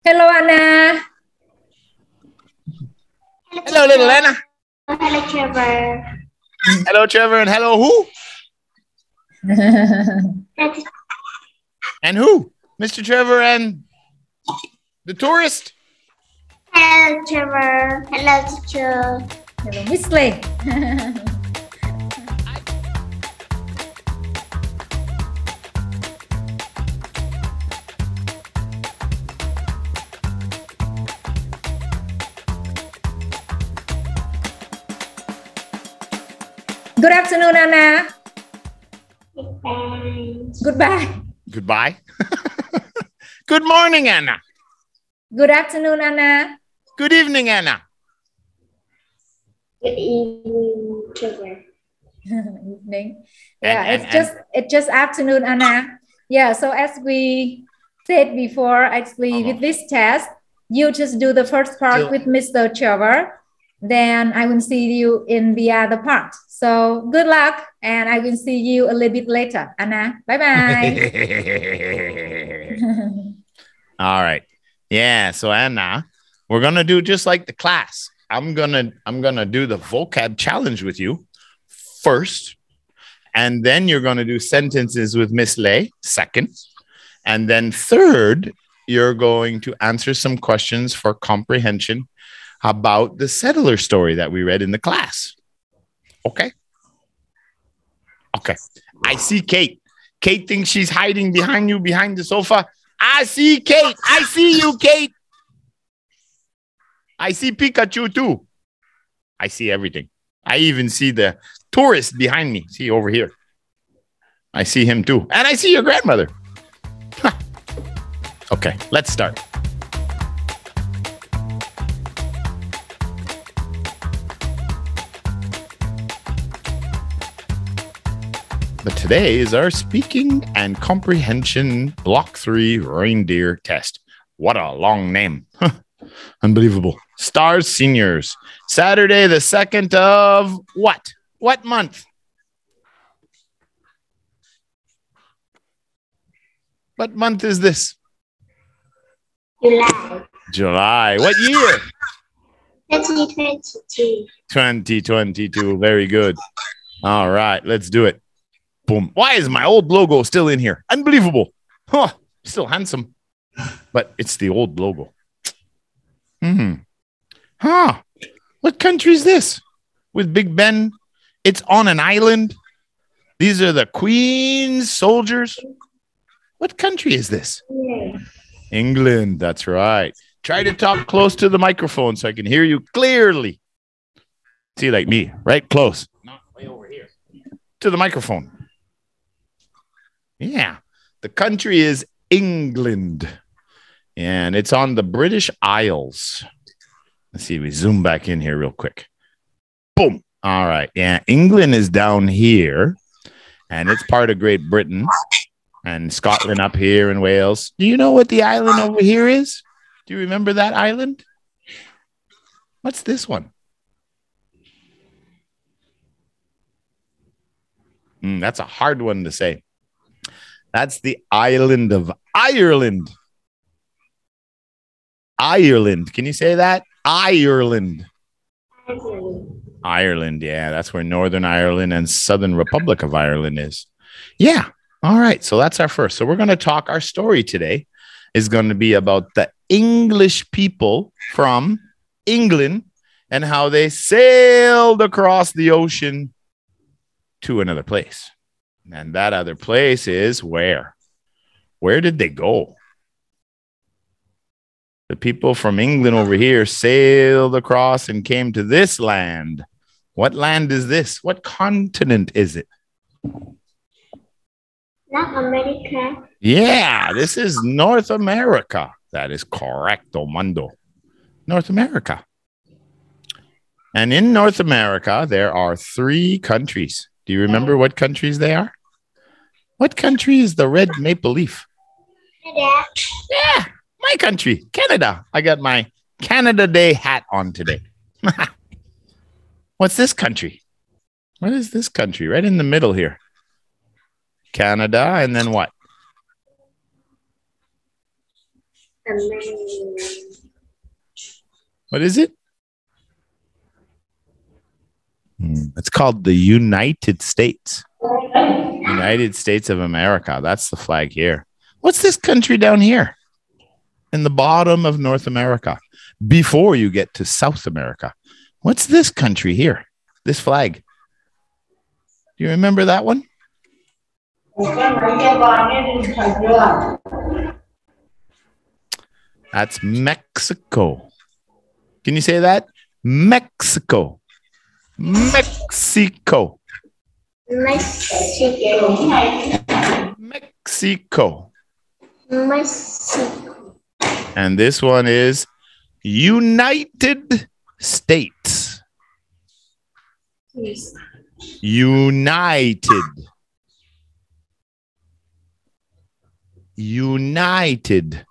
Hello, Anna. Hello, little Anna. Hello, Trevor. Hello, Trevor, and hello, who? And who? Mr. Trevor and the tourist? Hello, Trevor. Hello, teacher. Hello, Miss Lê. Good afternoon, Anna. Goodbye. Goodbye. Goodbye. Good morning, Anna. Good afternoon, Anna. Good evening, Anna. Good evening, Trevor. Evening. And- Yeah, it's just afternoon, Anna. Yeah, so as we said before, actually with this test, you just do the first part with Mr. Trevor. Then I will see you in the other part. So good luck, and I will see you a little bit later, Anna. Bye-bye. All right. Yeah, so Anna, we're gonna do just like the class. I'm gonna do the vocab challenge with you first, and then you're gonna do sentences with Miss Lê second, and then third, you're going to answer some questions for comprehension about the settler story that we read in the class. Okay. Okay. I see Kate. Kate thinks she's hiding behind you, behind the sofa. I see Kate. I see you, Kate. I see Pikachu too. I see everything. I even see the tourist behind me. See over here. I see him too. And I see your grandmother. Huh. Okay, let's start. But today is our speaking and comprehension block 3 reindeer test. What a long name. Huh. Unbelievable. Stars Seniors. Saturday, the 2nd of what? What month? What month is this? July. July. What year? 2022. 2022. Very good. All right, let's do it. Boom. Why is my old logo still in here? Unbelievable. Huh. Still handsome. But it's the old logo. Huh. What country is this? With Big Ben? It's on an island. These are the Queen's soldiers. What country is this? Yeah. England. That's right. Try to talk close to the microphone so I can hear you clearly. See, like me, right close. Not way over here. To the microphone. Yeah. The country is England. And it's on the British Isles. Let's see. We zoom back in here real quick. Boom. All right. Yeah. England is down here. And it's part of Great Britain. And Scotland up here and Wales. Do you know what the island over here is? Do you remember that island? What's this one? That's a hard one to say. That's the island of Ireland. Ireland. Can you say that? Ireland. Ireland. Yeah, that's where Northern Ireland and Southern Republic of Ireland is. Yeah. All right. So that's our first. So we're going to talk. Our story today is going to be about the English people from England and how they sailed across the ocean to another place. And that other place is where? Where did they go? The people from England over here sailed across and came to this land. What land is this? What continent is it? Not America. Yeah, this is North America. That is correcto, mundo. North America. And in North America, there are 3 countries. Do you remember what countries they are? What country is the red maple leaf? Canada. Yeah, my country, Canada. I got my Canada Day hat on today. What's this country? What is this country? Right in the middle here. Canada, and then what? What is it? It's called the United States. United States of America. That's the flag here. What's this country down here? In the bottom of North America. Before you get to South America. What's this country here? This flag. Do you remember that one? That's Mexico. Can you say that? Mexico. Mexico. Mexico. Mexico. Mexico. And this one is United States. Yes. United. United.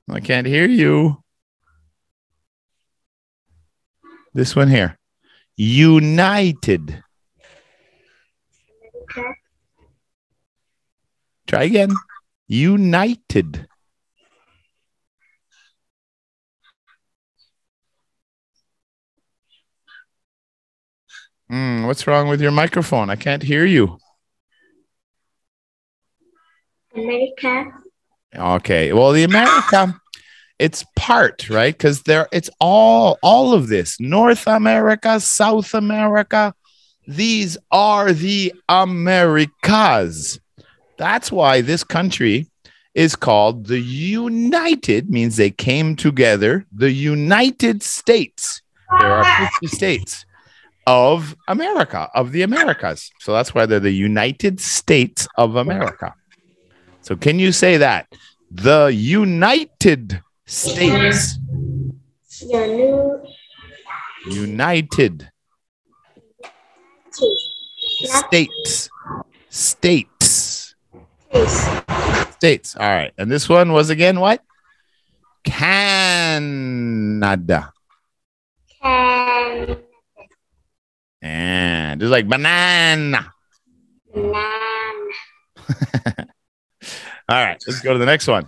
I can't hear you. This one here. United. Okay. Try again. United. What's wrong with your microphone? I can't hear you. America. Okay. Well, the America, it's part, right? Because it's all of this. North America, South America. These are the Americas. That's why this country is called the United, means they came together, the United States. There are 50 states of America, of the Americas. So that's why they're the United States of America. So can you say that? The United States. United States. States. States. All right. And this one was again what? Canada. And just like banana. All right, let's go to the next one.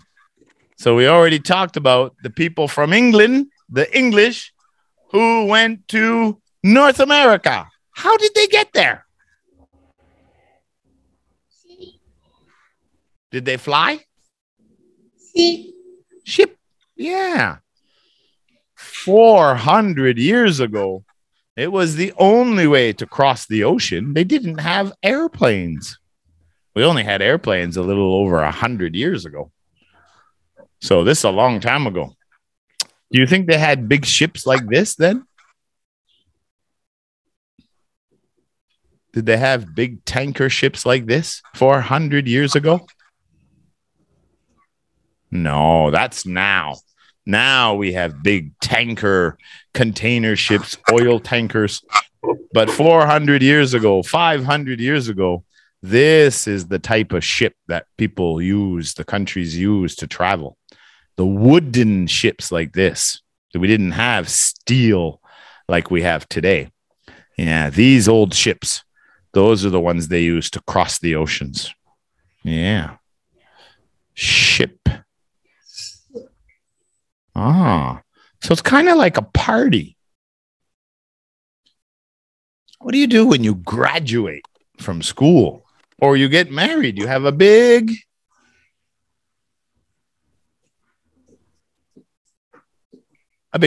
So we already talked about the people from England, the English, who went to North America. How did they get there? Did they fly? Ship. Yeah. 400 years ago, it was the only way to cross the ocean. They didn't have airplanes. We only had airplanes a little over 100 years ago. So this is a long time ago. Do you think they had big ships like this then? Did they have big tanker ships like this 400 years ago? No, that's now. Now we have big tanker container ships, oil tankers. But 400 years ago, 500 years ago, this is the type of ship that people use, the countries use to travel. The wooden ships like this, that we didn't have steel like we have today. Yeah, these old ships, those are the ones they use to cross the oceans. Yeah. Ship. Ah, so it's kind of like a party. What do you do when you graduate from school or you get married? You have a big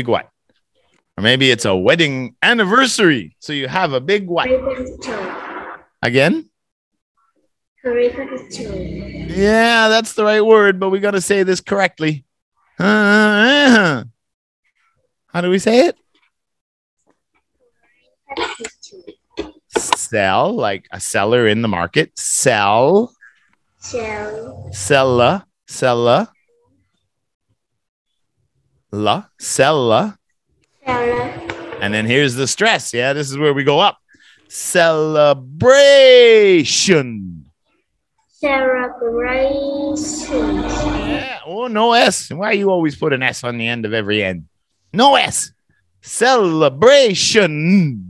what? Or maybe it's a wedding anniversary. So you have a big what? Again? Yeah, that's the right word, but we got to say this correctly. How do we say it? Sell, like a seller in the market. Sell. Sella. La. Sella. And then here's the stress. Yeah, this is where we go up. Celebration. Yeah. Oh, no S. Why you always put an S on the end of every end? No S. Celebration.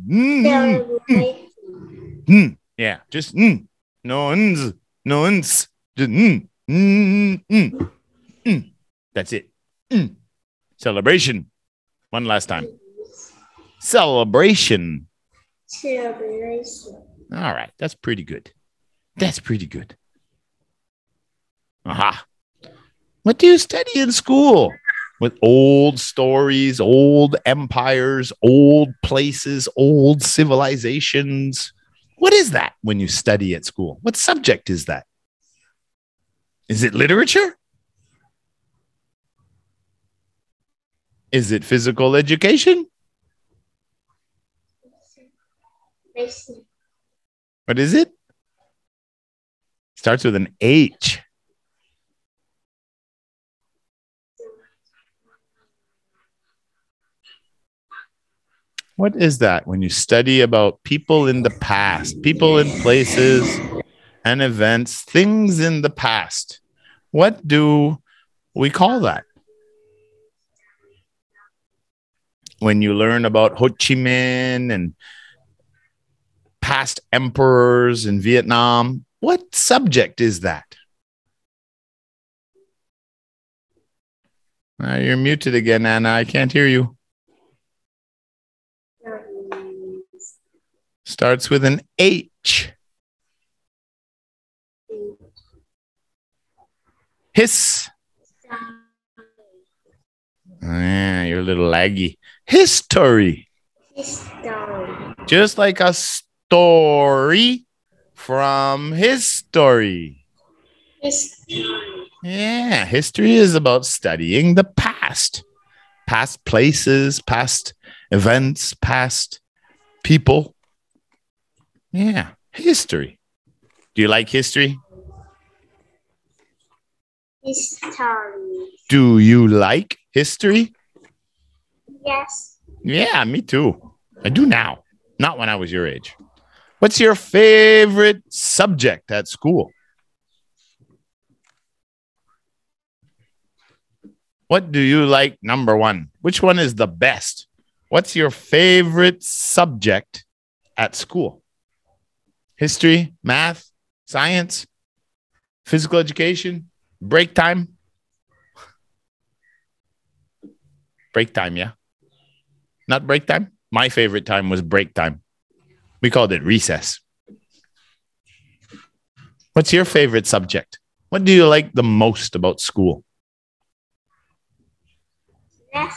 Yeah, just no uns. No uns. Just That's it. Celebration. One last time. Celebration. Celebration. All right. That's pretty good. That's pretty good. Aha. What do you study in school? With old stories, old empires, old places, old civilizations. What is that when you study at school? What subject is that? Is it literature? Is it physical education? What is it? Starts with an H. What is that when you study about people in the past, people in places and events, things in the past? What do we call that? When you learn about Ho Chi Minh and past emperors in Vietnam, what subject is that? You're muted again, Anna. I can't hear you. Starts with an H. Hiss. You're a little laggy. History. History. Just like a story from history. History. Yeah, history is about studying the past. Past places, past events, past people. Yeah, history. Do you like history? History. Do you like history? Yes. Yeah, me too. I do now. Not when I was your age. What's your favorite subject at school? What do you like number one? Which one is the best? What's your favorite subject at school? History, math, science, physical education, break time? Break time, yeah. Not break time? My favorite time was break time. We called it recess. What's your favorite subject? What do you like the most about school? Yes.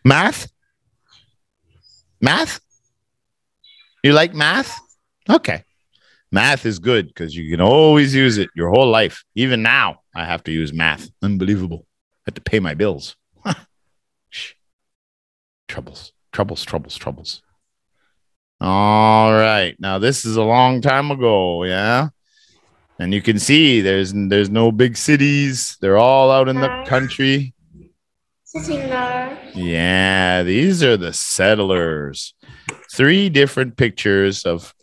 Math? Math? You like math? Okay. Math is good because you can always use it your whole life. Even now, I have to use math. Unbelievable. I have to pay my bills. Troubles. All right. Now, this is a long time ago, yeah? And you can see there's no big cities. They're all out in the country. Sitting there. Yeah, these are the settlers. 3 different pictures of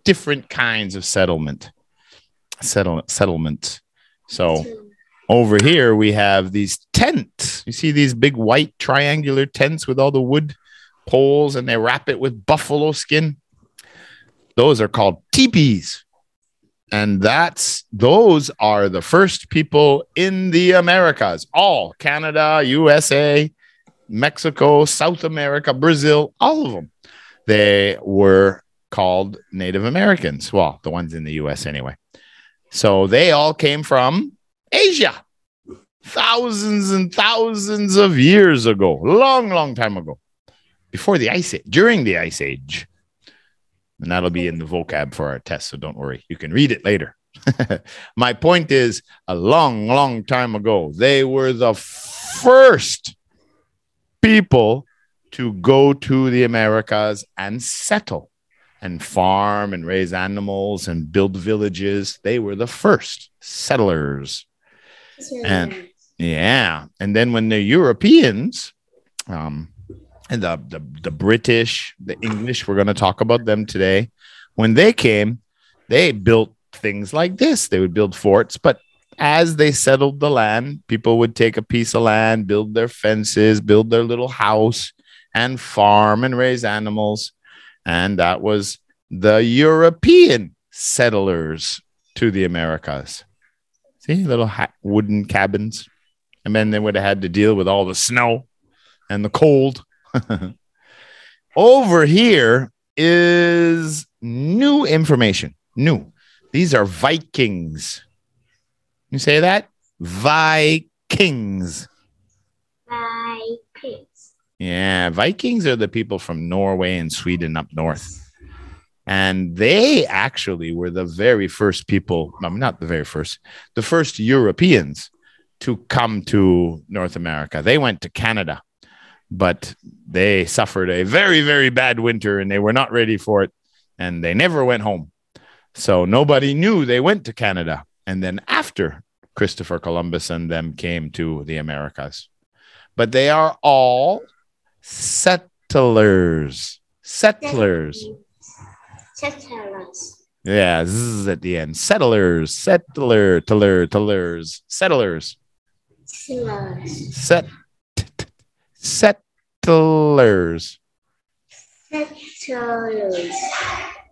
different kinds of settlement. So over here we have these tents. You see these big white triangular tents with all the wood poles, and they wrap it with buffalo skin. Those are called teepees. And those are the first people in the Americas. All Canada, USA, Mexico, South America, Brazil, all of them. They were called Native Americans. Well, the ones in the US anyway. So they all came from Asia. Thousands and thousands of years ago. Long time ago. Before the Ice Age. During the Ice Age. And that'll be in the vocab for our test, so don't worry. You can read it later. My point is, a long time ago, they were the first people to go to the Americas and settle and farm and raise animals and build villages. They were the first settlers. And yeah, and then when the Europeans and the British, the English, we're going to talk about them today. When they came, they built things like this. They would build forts, but as they settled the land, people would take a piece of land, build their fences, build their little house, and farm and raise animals. And that was the European settlers to the Americas. See, little wooden cabins. And then they would have had to deal with all the snow and the cold. Over here is new information. New. These are Vikings. You say that? Vikings. Vikings. Yeah, Vikings are the people from Norway and Sweden up north. And they actually were the very first people, not the very first, the first Europeans to come to North America. They went to Canada, but they suffered a very, very bad winter and they were not ready for it. And they never went home. So nobody knew they went to Canada. And then after Christopher Columbus and them came to the Americas. But they are all settlers. Settlers. Settlers. Yeah, zzz at the end. Settlers. Settler. Settlers. Settlers. Settlers. Settlers.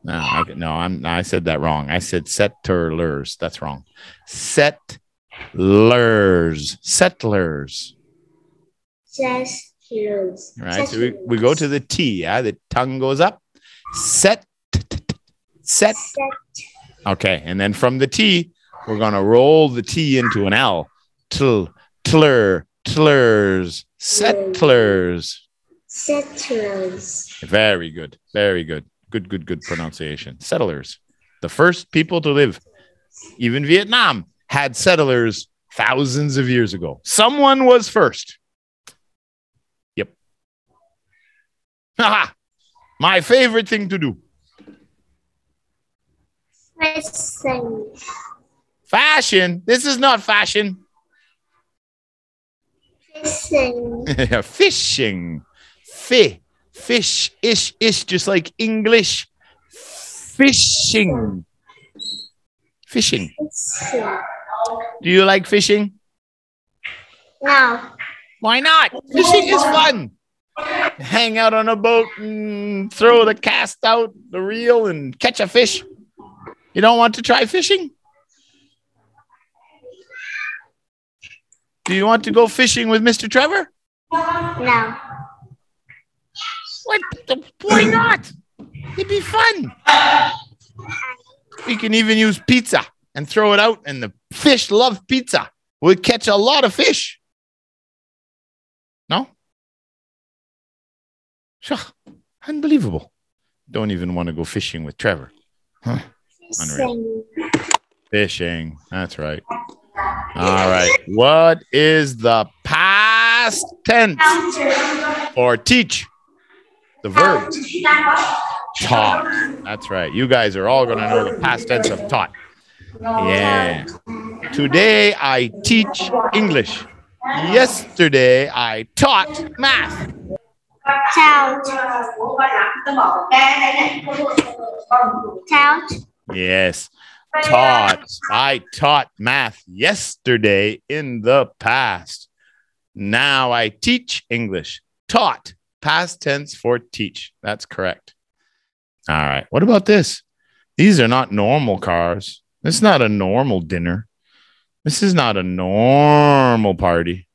I said that wrong. I said settlers. That's wrong. Settlers. Settlers. Settlers. Right. So we go to the T. Yeah, the tongue goes up. Set. Okay, and then from the T, we're gonna roll the T into an L. Tlers. Settlers. Settlers. Very good. Very good. Good pronunciation. Settlers. The first people to live. Even Vietnam had settlers thousands of years ago. Someone was first. Yep. Haha. My favorite thing to do. Fashion. Fashion. This is not fashion. Fishing. Fishing. Fish. Ish. Just like English. Fishing. Fishing. Do you like fishing? No. Why not? Fishing is fun. Hang out on a boat and throw the cast out, the reel, and catch a fish. You don't want to try fishing? Do you want to go fishing with Mr. Trevor? No. What? Why not? It'd be fun. We can even use pizza and throw it out, and the fish love pizza. We'll catch a lot of fish. No? Sure. Unbelievable. Don't even want to go fishing with Trevor. Huh? Unreal. Fishing. That's right. All right. What is the past tense for teach? The verb. Taught. That's right. You guys are all going to know the past tense of taught. Yeah. Today I teach English. Yesterday I taught math. Taught. Taught. Yes. Taught. I taught math yesterday in the past. Now I teach English. Taught. Past tense for teach. That's correct. All right. What about this? These are not normal cars. This is not a normal dinner. This is not a normal party.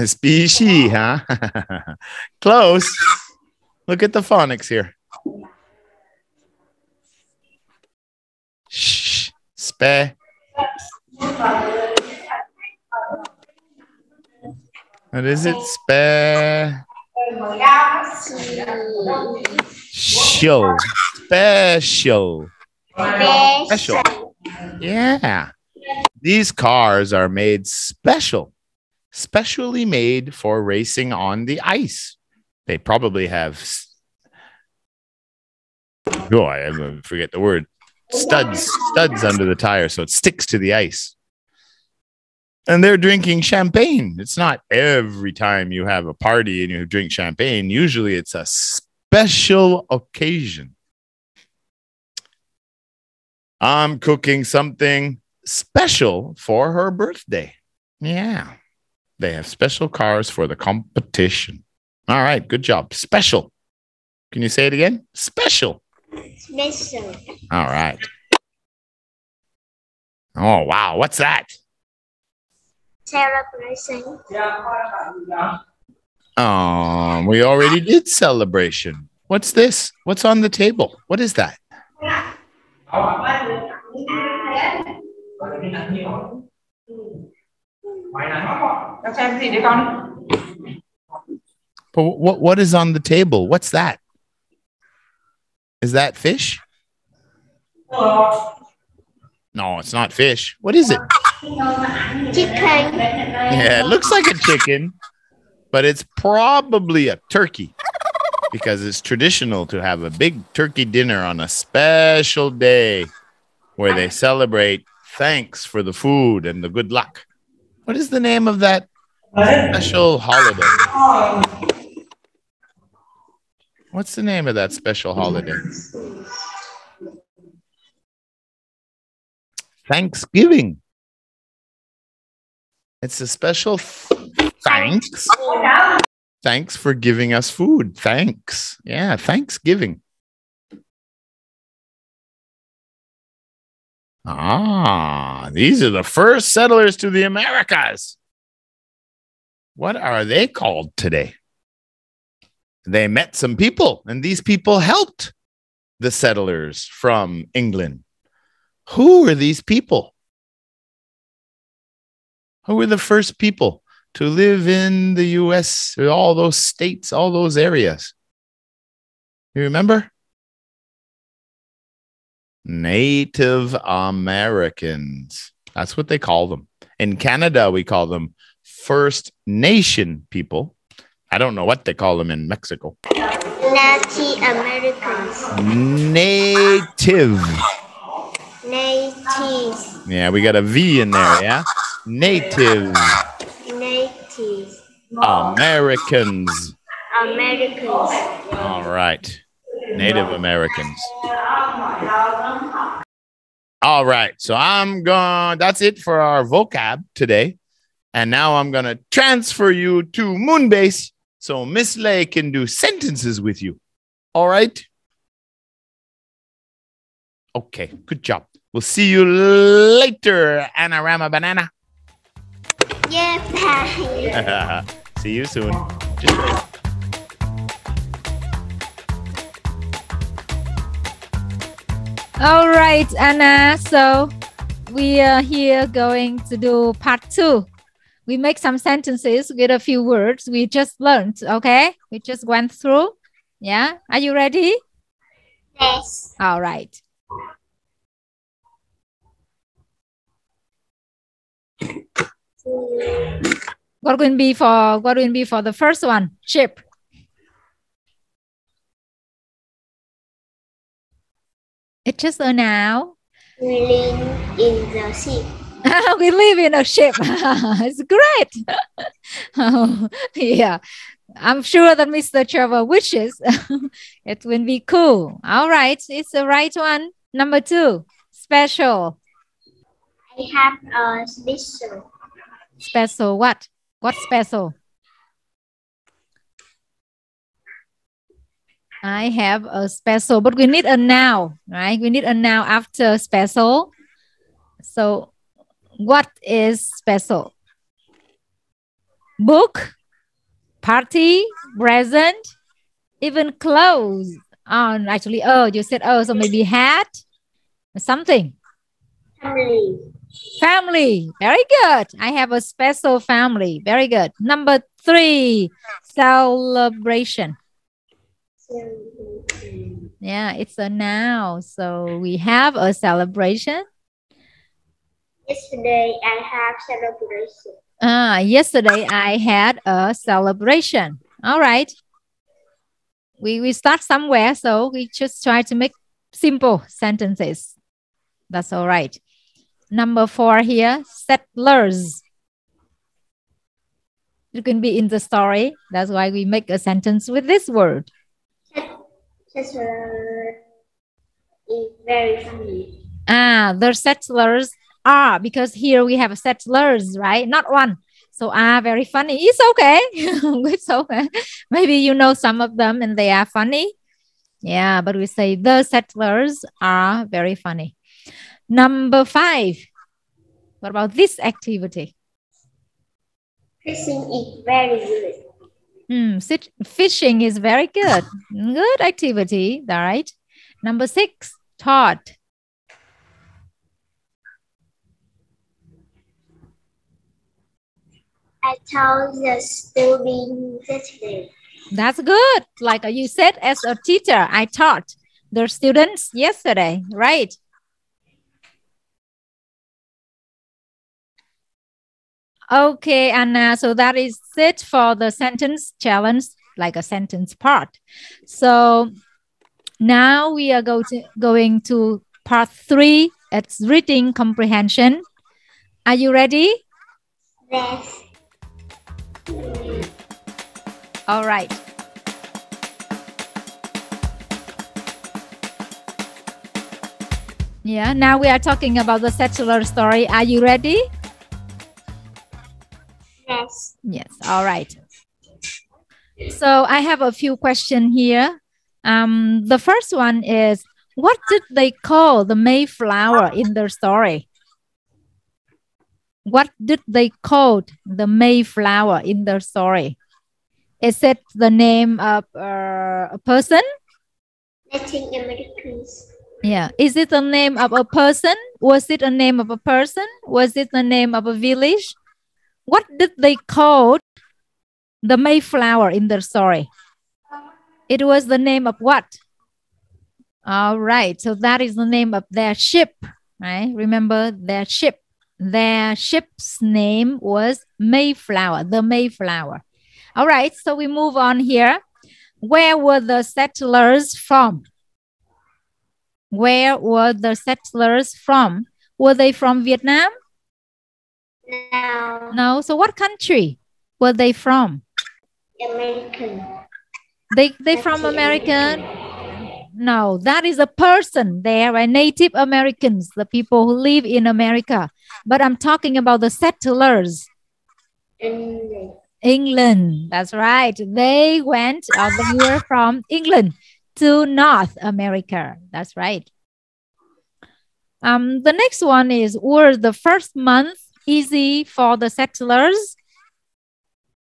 Species, huh? Close. Look at the phonics here. Shh. Spe. What is it? Special. Yeah. These cars are made specially made for racing on the ice. They probably have, I forget the word, studs under the tire, so it sticks to the ice. And they're drinking champagne. It's not every time you have a party and you drink champagne. Usually it's a special occasion. I'm cooking something special for her birthday. Yeah. They have special cars for the competition. All right. Good job. Special. Can you say it again? Special. Special. All right. Oh, wow. What's that? Celebration. We already did celebration. What's this? What's on the table? What is that? But what is on the table? What's that? Is that fish? No, it's not fish. What is it? Chicken. Yeah, it looks like a chicken, but it's probably a turkey because it's traditional to have a big turkey dinner on a special day where they celebrate thanks for the food and the good luck. What is the name of that special holiday? What's the name of that special holiday? Thanksgiving. It's a special thanks. Thanks for giving us food. Thanks. Yeah, Thanksgiving. These are the first settlers to the Americas. What are they called today? They met some people, and these people helped the settlers from England. Who are these people? Who were the first people to live in the U.S., all those states, all those areas? You remember? Native Americans. That's what they call them. In Canada, we call them First Nation people. I don't know what they call them in Mexico. Native Americans. Native. Natives. Yeah, we got a V in there, yeah? Native. Natives. Americans. Americans. All right. Native Americans. All right. So that's it for our vocab today. And now I'm going to transfer you to Moonbase so Miss Lay can do sentences with you. All right? Okay. Good job. We'll see you later, Anorama Banana. Yeah, bye. See you soon. Just wait. All right, Anna. So we are here going to do part 2. We make some sentences with a few words we just learned, okay? We just went through. Yeah? Are you ready? Yes. All right. What will be for the first one? Ship. It's just a noun. We live in the ship. We live in a ship. It's great. Oh, yeah. I'm sure that Mr. Trevor wishes it will be cool. All right. It's the right one. Number 2. Special. I have a special. Special what? What special? I have a special, but we need a noun, right? We need a noun after special. So what is special? Book, party, present, even clothes. Actually, you said so maybe hat, something. Family. Family. Very good. I have a special family. Very good. Number 3, celebration. Yeah, it's a noun. So we have a celebration. Yesterday I have celebration. Yesterday I had a celebration. All right. We start somewhere, so we just try to make simple sentences. That's all right. Number 4 here, settlers. It can be in the story. That's why we make a sentence with this word. Settler is very funny. The settlers are, because here we have settlers, right? Not one. So are very funny. It's okay. It's okay. Maybe you know some of them and they are funny. Yeah, but we say the settlers are very funny. Number 5. What about this activity? Fishing is very good. Fishing is very good. Good activity. All right. Number 6. Taught. I taught the students yesterday. That's good. Like you said, as a teacher, I taught the students yesterday, right? Okay, Anna, so that is it for the sentence challenge, like a sentence part. So now we are going to part 3. It's reading comprehension. Are you ready? Yes. All right. Yeah, now we are talking about the settler story. Are you ready? Yes. Yes, all right. So I have a few questions here. The first one is, what did they call the Mayflower in their story? What did they call the Mayflower in their story? Is it the name of a person? Native Americans. Yeah. Is it the name of a person? Was it a name of a person? Was it the name of a village? What did they call the Mayflower in their story? It was the name of what? All right. So that is the name of their ship, right? Remember their ship. Their ship's name was Mayflower, the Mayflower. All right. So we move on here. Where were the settlers from? Where were the settlers from? Were they from Vietnam? No. No. So what country were they from? American. They from America? No, that is a person there, right? Native Americans, the people who live in America. But I'm talking about the settlers. England. That's right. They went, or they were from England to North America. That's right. The next one is, were the first month easy for the settlers?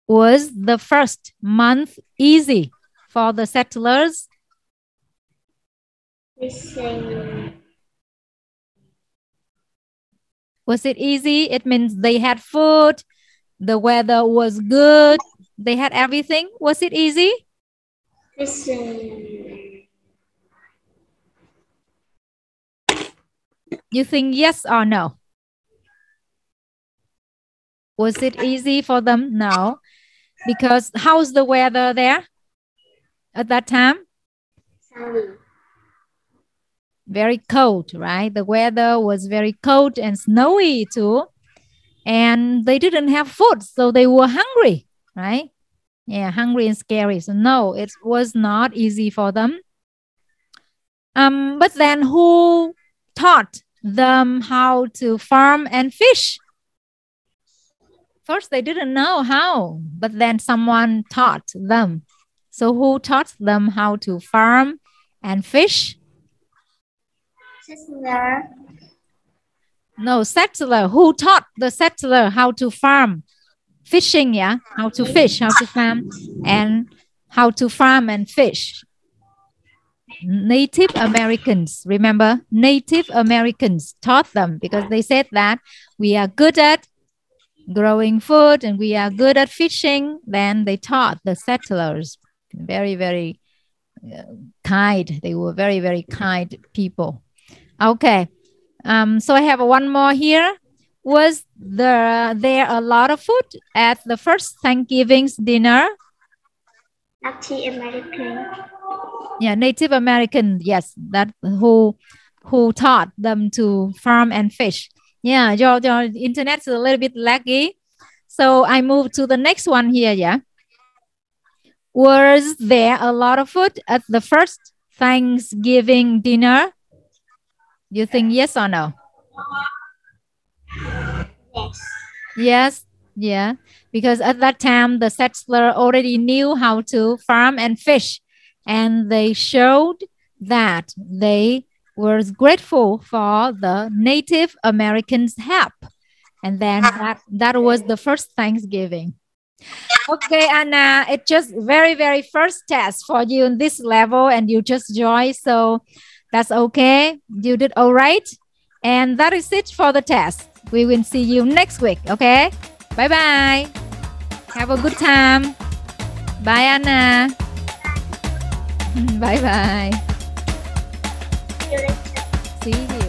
Was the first month easy for the settlers? Was it easy? It means they had food, the weather was good, they had everything. Was it easy? You think yes or no? Was it easy for them? No. Because how's the weather there at that time? Very cold, right? The weather was very cold and snowy too. And they didn't have food, so they were hungry, right? Yeah, hungry and scary. So no, it was not easy for them. But then who taught them how to farm and fish? First, they didn't know how, but then someone taught them. So who taught them how to farm and fish? Settler. No, settler. Who taught the settler how to farm? Fishing, yeah? How to fish, how to farm, and how to farm and fish. Native Americans, remember? Native Americans taught them because they said that we are good at growing food and we are good at fishing. Then they taught the settlers. Very, very kind. They were very, very kind people. Okay. So I have one more here. Was there a lot of food at the first Thanksgiving's dinner? Native American. Yeah, Native American. Yes, that who taught them to farm and fish. Yeah, your internet's a little bit laggy. So I move to the next one here, yeah. Was there a lot of food at the first Thanksgiving dinner? You think yes or no? Yes. Yes, yeah, because at that time the settlers already knew how to farm and fish, and they showed that they were grateful for the Native Americans' help, and then that was the first Thanksgiving. Okay, Anna, it's just very first test for you in this level, and you just joined, so that's okay. You did all right, and that is it for the test. We will see you next week, okay? Bye-bye. Have a good time. Bye, Anna. Bye-bye. See you later. See you.